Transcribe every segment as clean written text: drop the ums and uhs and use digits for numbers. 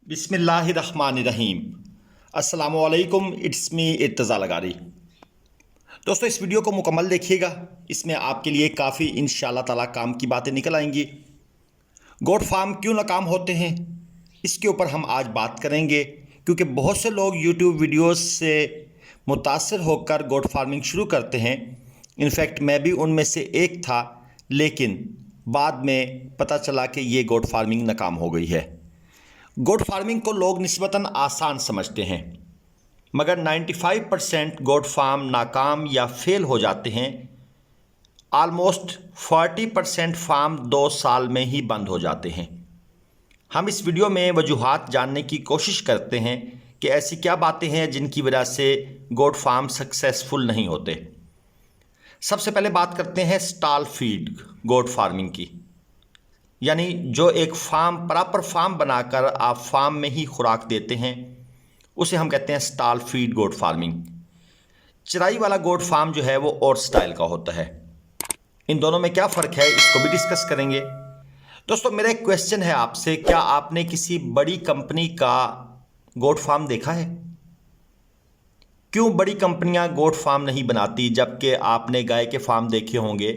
बिस्मिल्लाहिर्रहमानिर्रहीम। अस्सलामुअलैकुम, it's me Irtaza लगारी। दोस्तों, इस वीडियो को मुकम्मल देखिएगा। इसमें आपके लिए काफ़ी इंशाअल्लाह ताला काम की बातें निकल आएंगी। गोट फार्म क्यों नाकाम होते हैं, इसके ऊपर हम आज बात करेंगे, क्योंकि बहुत से लोग यूट्यूब वीडियोस से मुतासर होकर गोट फार्मिंग शुरू करते हैं। इनफैक्ट मैं भी उनमें से एक था, लेकिन बाद में पता चला कि ये गोट फार्मिंग नाकाम हो गई है। गोट फार्मिंग को लोग निस्बतन आसान समझते हैं, मगर 95% गोट फार्म नाकाम या फेल हो जाते हैं। आलमोस्ट 40% फार्म 2 साल में ही बंद हो जाते हैं। हम इस वीडियो में वजूहात जानने की कोशिश करते हैं कि ऐसी क्या बातें हैं जिनकी वजह से गोट फार्म सक्सेसफुल नहीं होते। सबसे पहले बात करते हैं स्टॉल फीड गोट फार्मिंग की, यानी जो एक फार्म प्रॉपर फार्म बनाकर आप फार्म में ही खुराक देते हैं, उसे हम कहते हैं स्टॉल फीड गोट फार्मिंग। चराई वाला गोट फार्म जो है वो और स्टाइल का होता है। इन दोनों में क्या फ़र्क है, इसको भी डिस्कस करेंगे। दोस्तों, मेरा एक क्वेश्चन है आपसे, क्या आपने किसी बड़ी कंपनी का गोट फार्म देखा है? क्यों बड़ी कंपनियां गोट फार्म नहीं बनाती, जबकि आपने गाय के फार्म देखे होंगे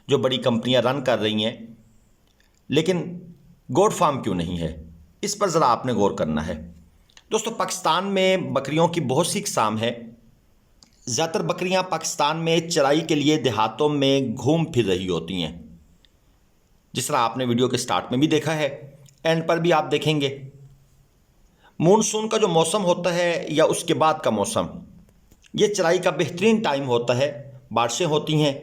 जो बड़ी कंपनियां रन कर रही हैं, लेकिन गोट फार्म क्यों नहीं है? इस पर ज़रा आपने गौर करना है। दोस्तों, पाकिस्तान में बकरियों की बहुत सी इकसाम है। ज़्यादातर बकरियां पाकिस्तान में चराई के लिए देहातों में घूम फिर रही होती हैं, जिस तरह आपने वीडियो के स्टार्ट में भी देखा है, एंड पर भी आप देखेंगे। मानसून का जो मौसम होता है या उसके बाद का मौसम, ये चराई का बेहतरीन टाइम होता है। बारिशें होती हैं,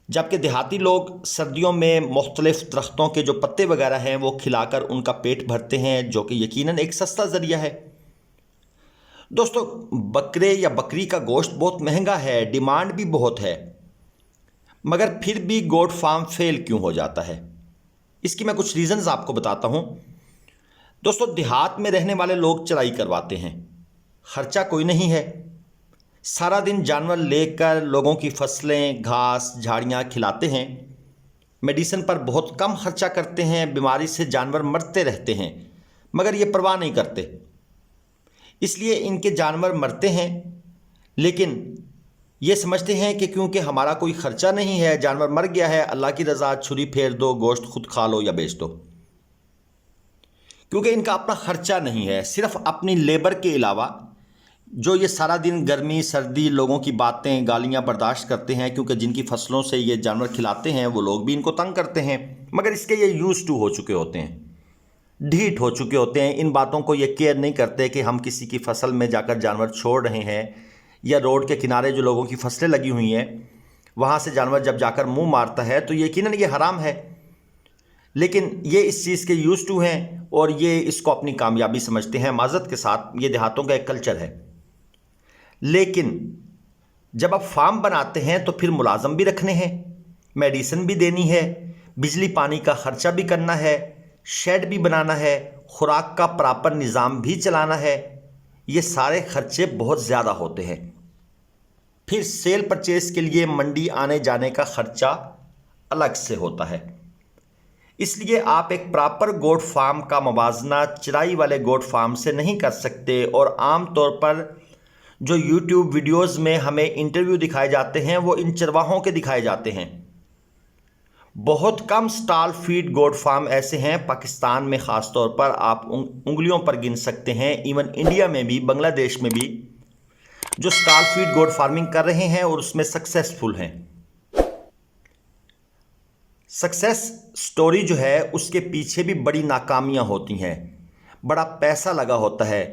जबकि देहाती लोग सर्दियों में मुख्तलिफ दरख्तों के जो पत्ते वगैरह हैं वो खिलाकर उनका पेट भरते हैं, जो कि यकीनन एक सस्ता ज़रिया है। दोस्तों, बकरे या बकरी का गोश्त बहुत महंगा है, डिमांड भी बहुत है, मगर फिर भी गोट फार्म फेल क्यों हो जाता है? इसकी मैं कुछ रीज़न्स आपको बताता हूँ। दोस्तों, देहात में रहने वाले लोग चराई करवाते हैं, खर्चा कोई नहीं है। सारा दिन जानवर लेकर लोगों की फसलें, घास, झाड़ियाँ खिलाते हैं। मेडिसिन पर बहुत कम खर्चा करते हैं, बीमारी से जानवर मरते रहते हैं, मगर ये परवाह नहीं करते। इसलिए इनके जानवर मरते हैं, लेकिन ये समझते हैं कि क्योंकि हमारा कोई ख़र्चा नहीं है, जानवर मर गया है, अल्लाह की रज़ा, छुरी फेर दो, गोश्त खुद खा लो या बेच दो। क्योंकि इनका अपना ख़र्चा नहीं है, सिर्फ अपनी लेबर के अलावा जो ये सारा दिन गर्मी सर्दी लोगों की बातें गालियां बर्दाश्त करते हैं, क्योंकि जिनकी फसलों से ये जानवर खिलाते हैं वो लोग भी इनको तंग करते हैं, मगर इसके ये यूज़ टू हो चुके होते हैं, ढीठ हो चुके होते हैं। इन बातों को ये केयर नहीं करते कि हम किसी की फसल में जाकर जानवर छोड़ रहे हैं, या रोड के किनारे जो लोगों की फसलें लगी हुई हैं वहाँ से जानवर जब जाकर मुँह मारता है तो यकीनन ये हराम है। लेकिन ये इस चीज़ के यूज़ टू हैं और ये इसको अपनी कामयाबी समझते हैं। माज़रत के साथ, ये देहातों का एक कल्चर है। लेकिन जब आप फार्म बनाते हैं तो फिर मुलाजम भी रखने हैं, मेडिसिन भी देनी है, बिजली पानी का ख़र्चा भी करना है, शेड भी बनाना है, खुराक का प्रॉपर निज़ाम भी चलाना है। ये सारे खर्चे बहुत ज़्यादा होते हैं। फिर सेल परचेज के लिए मंडी आने जाने का ख़र्चा अलग से होता है। इसलिए आप एक प्रॉपर गोट फार्म का मवाजना चराई वाले गोट फार्म से नहीं कर सकते। और आम तौर पर जो यूट्यूब वीडियोस में हमें इंटरव्यू दिखाए जाते हैं वो इन चरवाहों के दिखाए जाते हैं। बहुत कम स्टॉल फीड गोट फार्म ऐसे हैं पाकिस्तान में, ख़ास तौर पर आप उंगलियों पर गिन सकते हैं। इवन इंडिया में भी, बांग्लादेश में भी जो स्टॉल फीड गोट फार्मिंग कर रहे हैं और उसमें सक्सेसफुल हैं। सक्सेस स्टोरी जो है उसके पीछे भी बड़ी नाकामियां होती हैं, बड़ा पैसा लगा होता है।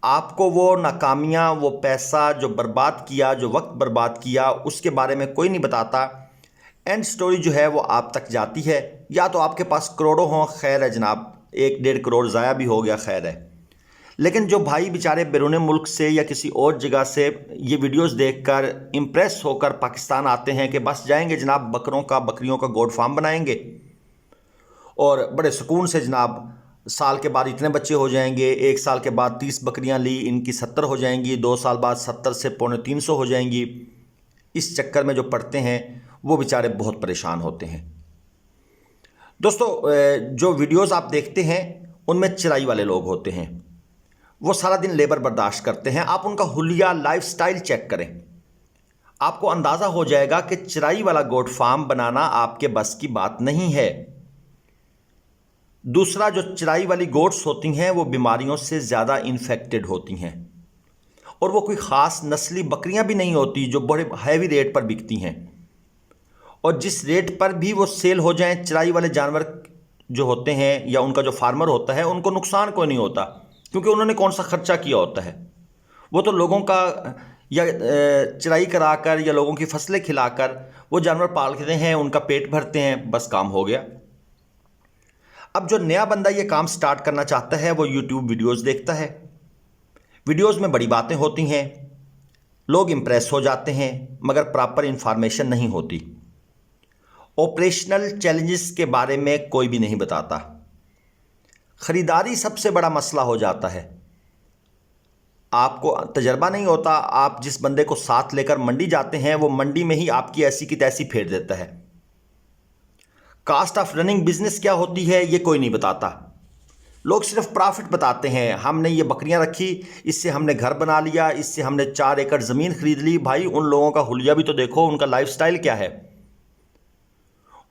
आपको वो नाकामियां, वो पैसा जो बर्बाद किया, जो वक्त बर्बाद किया, उसके बारे में कोई नहीं बताता। एंड स्टोरी जो है वो आप तक जाती है, या तो आपके पास करोड़ों हों, खैर है जनाब, 1-1.5 करोड़ ज़ाया भी हो गया, खैर है। लेकिन जो भाई बेचारे बैरून मुल्क से या किसी और जगह से ये वीडियोस देखकर इम्प्रेस होकर पाकिस्तान आते हैं कि बस जाएंगे जनाब, बकरियों का गोट फार्म बनाएंगे और बड़े सुकून से जनाब साल के बाद इतने बच्चे हो जाएंगे, 1 साल के बाद 30 बकरियां ली, इनकी 70 हो जाएंगी, 2 साल बाद 70 से 250 हो जाएंगी। इस चक्कर में जो पड़ते हैं वो बेचारे बहुत परेशान होते हैं। दोस्तों, जो वीडियोस आप देखते हैं उनमें चराई वाले लोग होते हैं। वो सारा दिन लेबर बर्दाश्त करते हैं। आप उनका हुलिया लाइफस्टाइल चेक करें, आपको अंदाज़ा हो जाएगा कि चराई वाला गोट फार्म बनाना आपके बस की बात नहीं है। दूसरा, जो चराई वाली गोट्स होती हैं वो बीमारियों से ज़्यादा इन्फेक्टेड होती हैं, और वो कोई ख़ास नस्ली बकरियां भी नहीं होती जो बड़े हैवी रेट पर बिकती हैं। और जिस रेट पर भी वो सेल हो जाएं, चराई वाले जानवर जो होते हैं या उनका जो फार्मर होता है, उनको नुकसान कोई नहीं होता, क्योंकि उन्होंने कौन सा खर्चा किया होता है। वो तो लोगों का या चराई कराकर या लोगों की फसलें खिलाकर वो जानवर पालते हैं, उनका पेट भरते हैं, बस काम हो गया। अब जो नया बंदा ये काम स्टार्ट करना चाहता है वो यूट्यूब वीडियोस देखता है। वीडियोस में बड़ी बातें होती हैं, लोग इंप्रेस हो जाते हैं, मगर प्रॉपर इंफॉर्मेशन नहीं होती। ऑपरेशनल चैलेंजेस के बारे में कोई भी नहीं बताता। ख़रीदारी सबसे बड़ा मसला हो जाता है। आपको तजर्बा नहीं होता, आप जिस बंदे को साथ लेकर मंडी जाते हैं वो मंडी में ही आपकी ऐसी की तैसी फेर देता है। कास्ट ऑफ रनिंग बिजनेस क्या होती है ये कोई नहीं बताता। लोग सिर्फ प्रॉफिट बताते हैं, हमने ये बकरियां रखी, इससे हमने घर बना लिया, इससे हमने 4 एकड़ ज़मीन खरीद ली। भाई, उन लोगों का हुलिया भी तो देखो, उनका लाइफस्टाइल क्या है।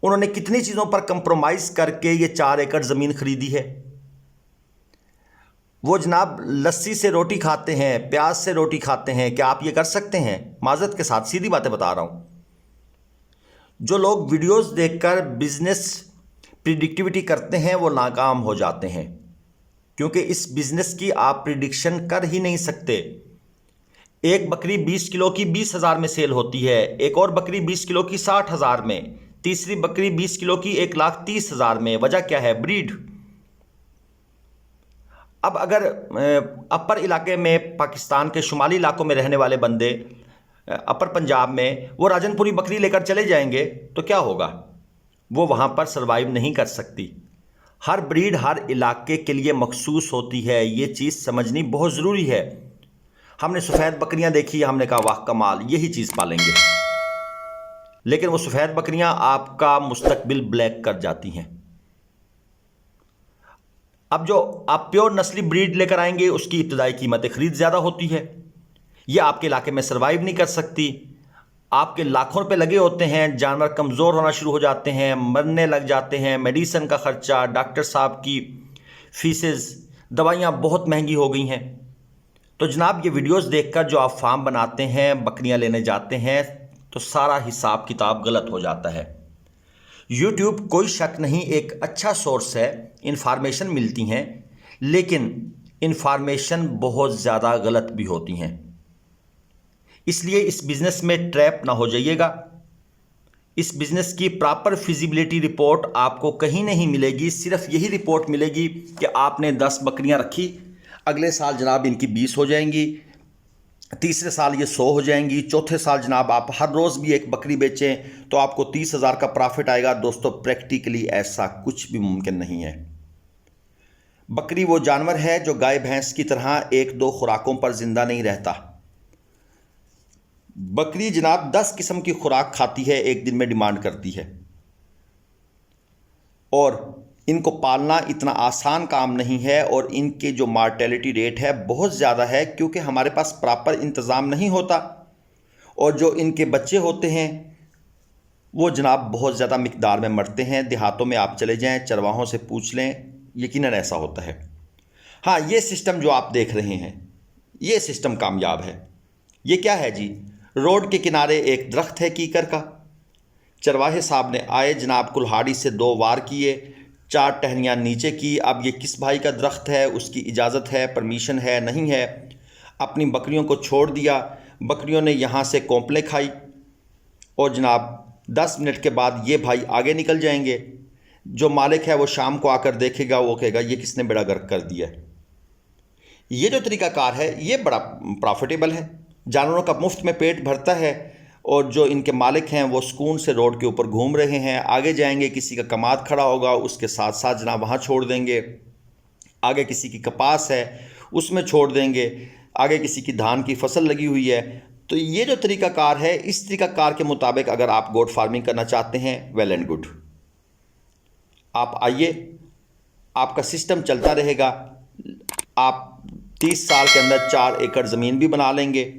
उन्होंने कितनी चीज़ों पर कंप्रोमाइज़ करके ये 4 एकड़ ज़मीन खरीदी है। वो जनाब लस्सी से रोटी खाते हैं, प्याज से रोटी खाते हैं। क्या आप ये कर सकते हैं? माज़रत के साथ सीधी बातें बता रहा हूँ। जो लोग वीडियोस देखकर बिजनेस प्रिडिक्टिविटी करते हैं वो नाकाम हो जाते हैं, क्योंकि इस बिजनेस की आप प्रिडिक्शन कर ही नहीं सकते। एक बकरी 20 किलो की 20,000 में सेल होती है, एक और बकरी 20 किलो की 60,000 में, तीसरी बकरी 20 किलो की 1,30,000 में। वजह क्या है? ब्रीड। अब अगर अपर इलाके में, पाकिस्तान के शुमाली इलाकों में रहने वाले बंदे अपर पंजाब में वो राजनपुरी बकरी लेकर चले जाएंगे तो क्या होगा? वो वहाँ पर सरवाइव नहीं कर सकती। हर ब्रीड हर इलाके के लिए मखसूस होती है, ये चीज़ समझनी बहुत ज़रूरी है। हमने सफ़ेद बकरियाँ देखी, हमने कहा वाह कमाल, यही चीज़ पालेंगे, लेकिन वो सफ़ेद बकरियाँ आपका मुस्तकबिल ब्लैक कर जाती हैं। अब जो आप प्योर नस्ली ब्रीड लेकर आएंगे उसकी इब्तदाई कीमत खरीद ज़्यादा होती है, ये आपके इलाके में सरवाइव नहीं कर सकती। आपके लाखों रुपए लगे होते हैं, जानवर कमज़ोर होना शुरू हो जाते हैं, मरने लग जाते हैं, मेडिसिन का ख़र्चा, डॉक्टर साहब की फीसेस, दवाइयाँ बहुत महंगी हो गई हैं। तो जनाब ये वीडियोस देखकर जो आप फार्म बनाते हैं, बकरियां लेने जाते हैं, तो सारा हिसाब किताब गलत हो जाता है। यूट्यूब कोई शक नहीं एक अच्छा सोर्स है, इन्फॉर्मेशन मिलती हैं, लेकिन इन्फॉर्मेशन बहुत ज़्यादा गलत भी होती हैं। इसलिए इस बिज़नेस में ट्रैप ना हो जाइएगा। इस बिज़नेस की प्रॉपर फिजिबिलिटी रिपोर्ट आपको कहीं नहीं मिलेगी। सिर्फ यही रिपोर्ट मिलेगी कि आपने 10 बकरियां रखी, अगले साल जनाब इनकी 20 हो जाएंगी, तीसरे साल ये 100 हो जाएंगी, चौथे साल जनाब आप हर रोज़ भी एक बकरी बेचें तो आपको 30,000 का प्रॉफिट आएगा। दोस्तों, प्रैक्टिकली ऐसा कुछ भी मुमकिन नहीं है। बकरी वो जानवर है जो गाय भैंस की तरह 1-2 खुराकों पर ज़िंदा नहीं रहता। बकरी जनाब 10 किस्म की खुराक खाती है, एक दिन में डिमांड करती है। और इनको पालना इतना आसान काम नहीं है, और इनके जो मार्टेलिटी रेट है बहुत ज़्यादा है, क्योंकि हमारे पास प्रॉपर इंतज़ाम नहीं होता। और जो इनके बच्चे होते हैं वो जनाब बहुत ज़्यादा मिकदार में मरते हैं। देहातों में आप चले जाएं, चरवाहों से पूछ लें, यकीनन ऐसा होता है। हाँ, ये सिस्टम जो आप देख रहे हैं, ये सिस्टम कामयाब है। ये क्या है जी? रोड के किनारे एक दरख्त है कीकर का, चरवाहे साहब ने आए जनाब कुल्हाड़ी से 2 वार किए, 4 टहनियाँ नीचे की। अब ये किस भाई का दरख्त है, उसकी इजाज़त है, परमिशन है, नहीं है। अपनी बकरियों को छोड़ दिया, बकरियों ने यहाँ से कोंपलें खाई, और जनाब 10 मिनट के बाद ये भाई आगे निकल जाएंगे। जो मालिक है वो शाम को आकर देखेगा, वो कहेगा ये किसने बेड़ा गर्क कर दिया। ये जो तरीक़ाकार है ये बड़ा प्रॉफिटेबल है, जानवरों का मुफ्त में पेट भरता है, और जो इनके मालिक हैं वो सुकून से रोड के ऊपर घूम रहे हैं। आगे जाएंगे, किसी का कमाद खड़ा होगा, उसके साथ साथ जनाब वहाँ छोड़ देंगे। आगे किसी की कपास है उसमें छोड़ देंगे, आगे किसी की धान की फसल लगी हुई है। तो ये जो तरीक़ाकार है, इस तरीक़ाकार के मुताबिक अगर आप गोट फार्मिंग करना चाहते हैं, वेल एंड गुड। आप आइए, आपका सिस्टम चलता रहेगा। आप 30 साल के अंदर 4 एकड़ ज़मीन भी बना लेंगे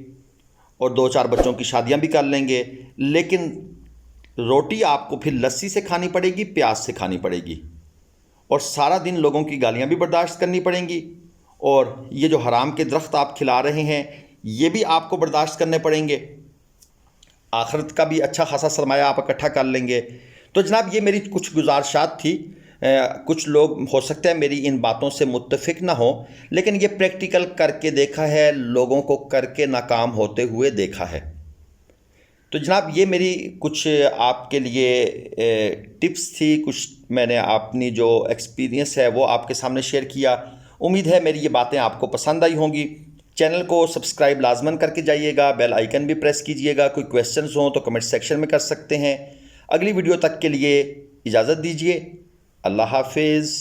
और 2-4 बच्चों की शादियां भी कर लेंगे, लेकिन रोटी आपको फिर लस्सी से खानी पड़ेगी, प्याज से खानी पड़ेगी, और सारा दिन लोगों की गालियां भी बर्दाश्त करनी पड़ेंगी, और ये जो हराम के दरख्त आप खिला रहे हैं ये भी आपको बर्दाश्त करने पड़ेंगे। आखिरत का भी अच्छा खासा सरमाया आप इकट्ठा कर लेंगे। तो जनाब ये मेरी कुछ गुजारिशात थी। कुछ लोग हो सकता है मेरी इन बातों से मुत्तफिक ना हो, लेकिन ये प्रैक्टिकल करके देखा है, लोगों को करके नाकाम होते हुए देखा है। तो जनाब ये मेरी कुछ आपके लिए टिप्स थी, कुछ मैंने अपनी जो एक्सपीरियंस है वो आपके सामने शेयर किया। उम्मीद है मेरी ये बातें आपको पसंद आई होंगी। चैनल को सब्सक्राइब लाजमन करके जाइएगा, बेल आइकन भी प्रेस कीजिएगा। कोई क्वेश्चंस हों तो कमेंट सेक्शन में कर सकते हैं। अगली वीडियो तक के लिए इजाज़त दीजिए। अल्लाह हाफिज़।